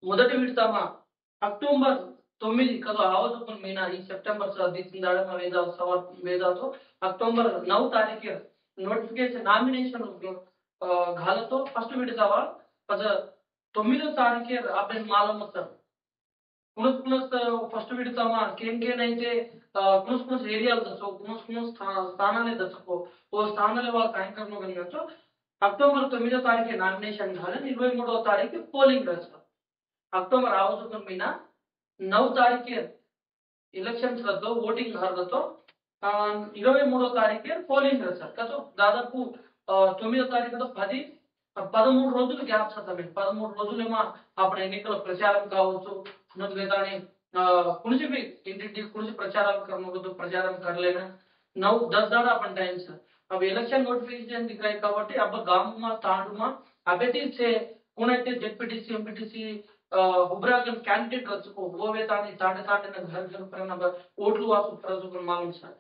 మొదటి విడతమ अक्टूबर 9 कदो आवाज पण महिना ही सप्टेंबर दिन दाड़ा वेदा सवार वेदा तो अक्टोबर 9 तारीख नोटिफिकेशन नामिनेशन घालतो फर्स्ट विडतावा पद 9 तारीख आपण मालूम होतं कुणस कुणस फर्स्ट विडतावा केन केन అయితే कुणस कुणस ఏరియాలు దసో कुणस कुणस స్థానాలే దసకో ఓ స్థానాలే వాళ్ళ ట్యాంకర్ను గనియొచ్చు अक्टोबर 9 तारीख నామినేషన్ घालन 23వ తారీఖు పోలింగ్ రచన अक्टोबर आवाज महिना 9 तारीख इलेक्शन्स रद्दो वोटिंग हरदतो 23వ తారీఖు పోలింగ్ రచన కతో దాదాపు 9వ తారీఖుతో 13 రోజులు గ్యాప్స్ వస్తాయి 13 రోజులేమో అప్పుడు ఎన్నికల ప్రచారం కావచ్చు లేదా कुछ भी इंटी कुछ प्रचार करने को तो प्रचार कर लेना 9-10 दाड़ा अपन टाइम से अब इलेक्शन नोटिफिकेशन दिख रहा है कावटी अब गांव में तांडू में अबेती से कौन है जेडपीटीसी एमपीटीसी हुबरागन कैंडिडेट रचको वो वे ताने तांडे तांडे ना घर घर पर ना वोटलू वासु प्रजोगन मालूम सर